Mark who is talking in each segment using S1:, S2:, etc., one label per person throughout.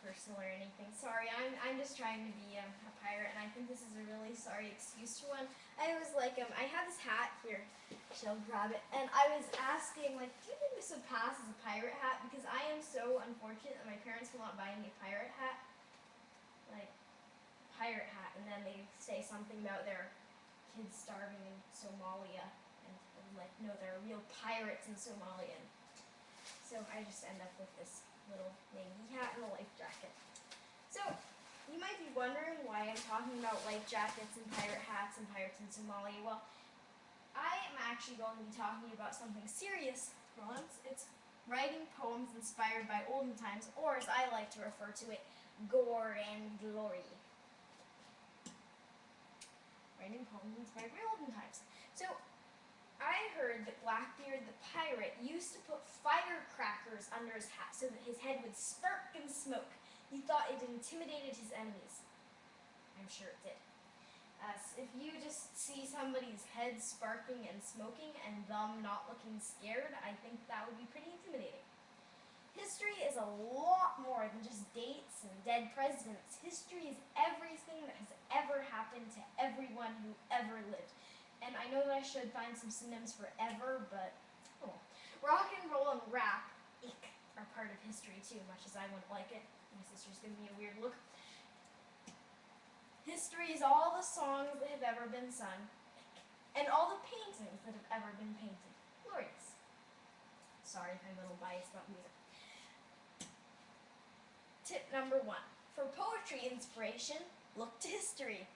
S1: personal or anything. Sorry, I'm just trying to be a pirate, and I think this is a really sorry excuse for one. I was like, I had this hat here. She'll grab it, and I was asking, like, do you think this would pass as a pirate hat? Because I am so unfortunate that my parents will not buy me a pirate hat, like pirate hat, and then they say something about their kids starving in Somalia, and like, no, there are real pirates in Somalia. So I just end up with this little navy hat and a life jacket. So you might be wondering why I'm talking about life jackets and pirate hats and pirates in Somalia. Well, I am actually going to be talking about something serious for once. It's writing poems inspired by olden times, or as I like to refer to it, gore and glory. Writing poems inspired by olden times. So I heard that Blackbeard the pirate used to put firecrackers under his hat so that his head would spark and smoke. He thought it intimidated his enemies. I'm sure it did. If you just see somebody's head sparking and smoking and them not looking scared, I think that would be pretty intimidating. History is a lot more than just dates and dead presidents. History is everything that has ever happened to everyone who ever lived. And I know that I should find some synonyms for ever, but oh. Rock and roll and rap, are part of history too, much as I wouldn't like it. My sister's giving me a weird look. History is all the songs that have ever been sung, and all the paintings that have ever been painted. Glorious. Sorry if I'm a little biased about music. Tip number 1. For poetry inspiration, look to history.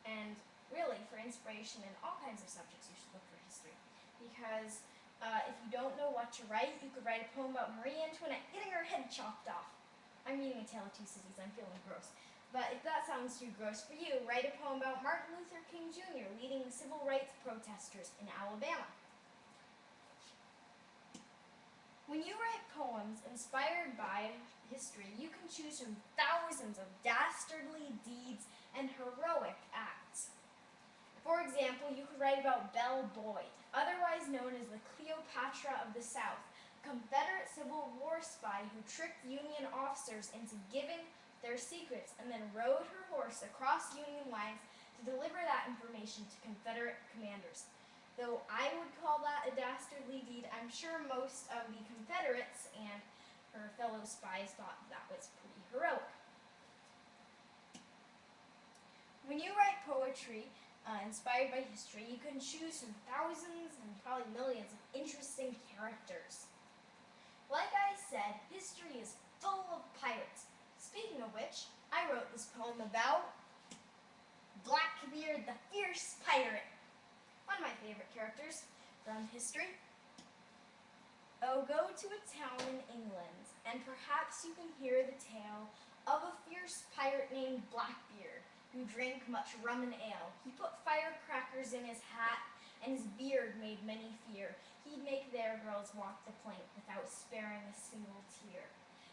S1: And really, for inspiration in all kinds of subjects, you should look for history. Because if you don't know what to write, you could write a poem about Marie Antoinette getting her head chopped off. I'm reading A Tale of Two Cities, I'm feeling gross. But if that sounds too gross for you, write a poem about Martin Luther King Jr. leading the civil rights protesters in Alabama. When you write poems inspired by history, you can choose from thousands of dastardly deeds and heroic acts. For example, you could write about Belle Boyd, otherwise known as the Cleopatra of the South, a Confederate Civil War spy who tricked Union officers into giving their secrets and then rode her horse across Union lines to deliver that information to Confederate commanders. Though I would call that a dastardly deed, I'm sure most of the Confederates and her fellow spies thought that was pretty heroic. When you write poetry inspired by history, you can choose from thousands and probably millions of interesting characters. Like I said, history is full of pirates. Speaking of which, I wrote this poem about Blackbeard the Fierce Pirate, one of my favorite characters from history. Oh, go to a town in England, and perhaps you can hear the tale of a fierce pirate named Blackbeard, who drank much rum and ale. He put firecrackers in his hat, and his beard made many fear. He'd make their girls walk the plank without sparing a single tear.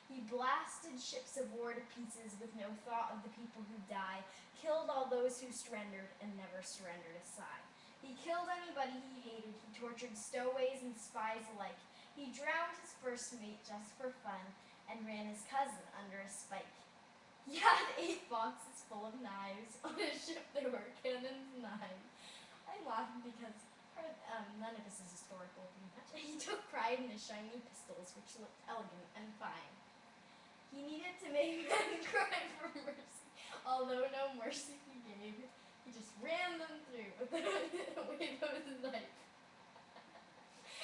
S1: He blasted ships of war to pieces with no thought of the people who'd die, killed all those who surrendered, and never surrendered a sigh. He killed anybody he hated. He tortured stowaways and spies alike. He drowned his first mate just for fun, and ran his cousin under a spike. He had 8 boxes full of knives. On his ship there were cannons 9. I'm laughing because none of this is historical. He took pride in his shiny pistols, which looked elegant and fine. He needed to make men cry for mercy, although no mercy he gave. He just ran them through with a wave of his knife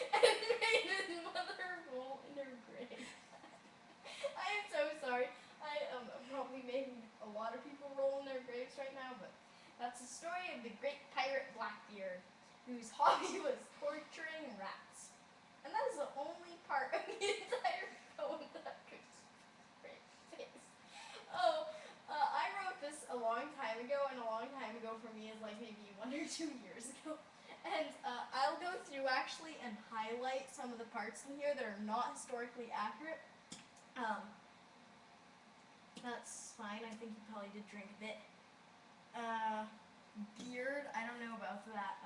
S1: and made his mother roll in her grave. I am so sorry. I'm probably making a lot of people roll in their graves right now, but that's the story of the great pirate Blackbeard, whose hobby was torturing rats. And that is the only part of the entire poem that I could straight face. I wrote this a long time ago, and a long time ago for me is like maybe 1 or 2 years ago. And I'll go through actually and highlight some of the parts in here that are not historically accurate. That's fine. I think he probably did drink a bit. Beard, I don't know about that.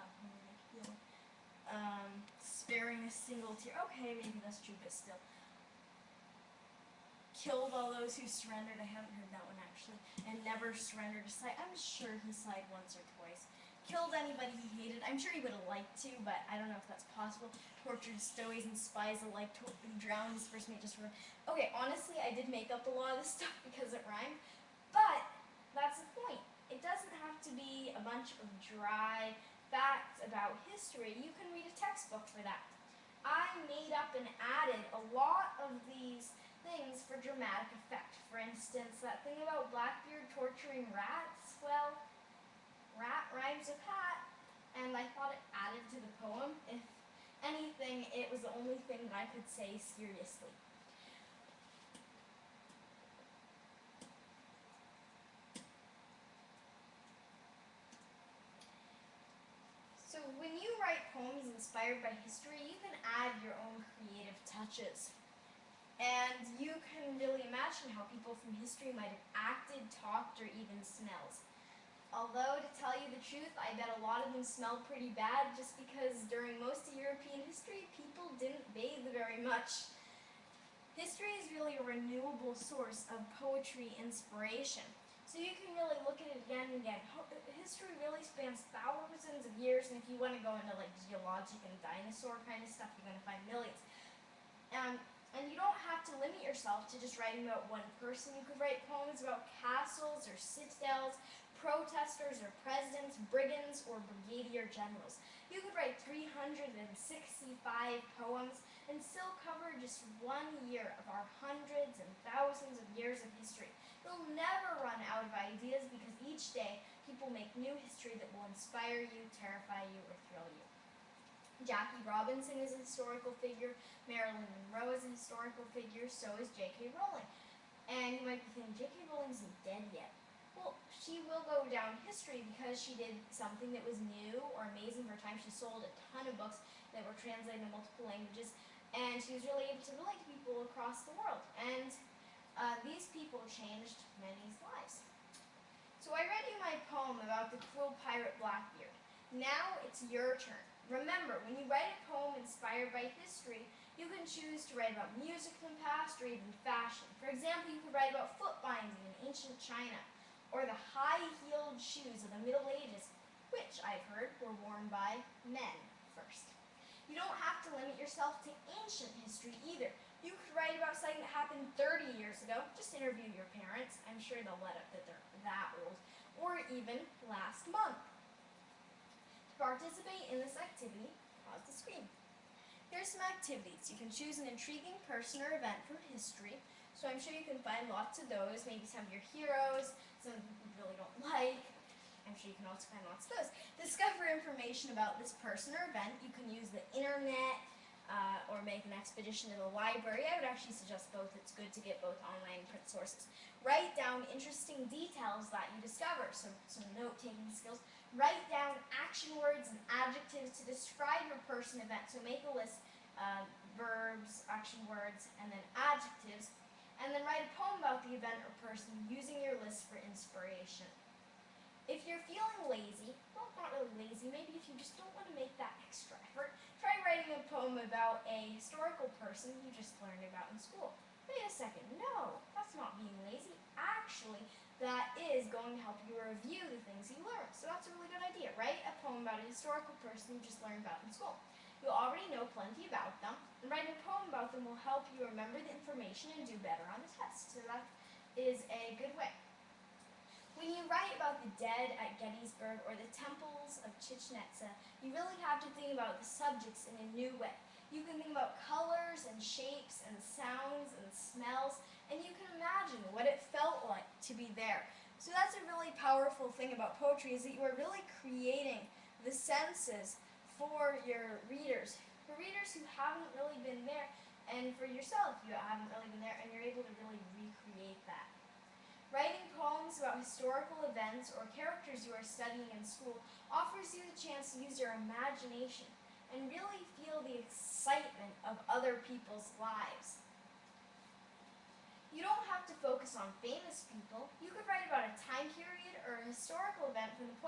S1: Sparing a single tear. Okay, maybe that's true, but still. killed all those who surrendered. I haven't heard that one actually. And never surrendered a sight. I'm sure he sighed once or twice. Killed anybody he hated. I'm sure he would have liked to, but I don't know if that's possible. Tortured stowaways and spies alike. Drowned his first mate just for... Okay, honestly, I did make up a lot of this stuff because it rhymed. But that's the point. It doesn't have to be a bunch of dry facts about history. You can read a textbook for that. I made up and added a lot of these things for dramatic effect. For instance, that thing about Blackbeard torturing rats, well, rat rhymes with hat, and I thought it added to the poem. If anything, it was the only thing that I could say seriously. So when you write poems inspired by history, you can add your own creative touches. And you can really imagine how people from history might have acted, talked, or even smells. Although, to tell you the truth, I bet a lot of them smelled pretty bad just because during most of European history, people didn't bathe very much. History is really a renewable source of poetry inspiration. So you can really look at it again and again. History really spans thousands of years, and if you want to go into like geologic and dinosaur kind of stuff, you're going to find millions. And you don't have to limit yourself to just writing about one person. You could write poems about castles or citadels, protesters or presidents, brigands or brigadier generals. You could write 365 poems and still cover just 1 year of our hundreds and thousands of years of history. You'll never run out of ideas because each day people make new history that will inspire you, terrify you, or thrill you. Jackie Robinson is a historical figure, Marilyn Monroe is a historical figure, so is J.K. Rowling. And you might be thinking, J.K. Rowling isn't dead yet. Well, she will go down history because she did something that was new or amazing for her time. She sold a ton of books that were translated in multiple languages, and she was really able to relate to people across the world. And these people changed many lives. So I read you my poem about the cruel pirate Blackbeard. Now it's your turn. Remember, when you write a poem inspired by history, you can choose to write about music from the past or even fashion. For example, you could write about foot binding in ancient China, or the high-heeled shoes of the Middle Ages, which I've heard were worn by men first. You don't have to limit yourself to ancient history either. You could write about something that happened 30 years ago. Just interview your parents. I'm sure they'll let up that they're that old. Or even last month. To participate in this activity, pause the screen. Here's some activities. You can choose an intriguing person or event from history. So I'm sure you can find lots of those. Maybe some of your heroes, some you really don't like. I'm sure you can also find lots of those. Discover information about this person or event. You can use the internet or make an expedition to the library. I would actually suggest both. It's good to get both online and print sources. Write down interesting details that you discover, some note-taking skills. Write down action words and adjectives to describe your person event. So make a list, verbs, action words, and then adjectives. And then write a poem about the event or person using your list for inspiration. If you're feeling lazy, well, not really lazy, maybe if you just don't want to make that extra effort, try writing a poem about a historical person you just learned about in school. Wait a second, no, that's not being lazy. Actually, that is going to help you review the things you learned. So that's a really good idea. Write a poem about a historical person you just learned about in school. You'll already know plenty about them, and writing a poem about them will help you remember the information and do better on the test. So that is a good way. When you write about the dead at Gettysburg or the temples of Chichen Itza, you really have to think about the subjects in a new way. You can think about colors and shapes and sounds and smells, and you can imagine what it felt like to be there. So that's a really powerful thing about poetry, is that you are really creating the senses for your readers. For readers who haven't really been there, and for yourself, you haven't really been there, and you're able to really recreate that. Writing poems about historical events or characters you are studying in school offers you the chance to use your imagination and really feel the excitement of other people's lives. You don't have to focus on famous people. You could write about a time period or a historical event from the point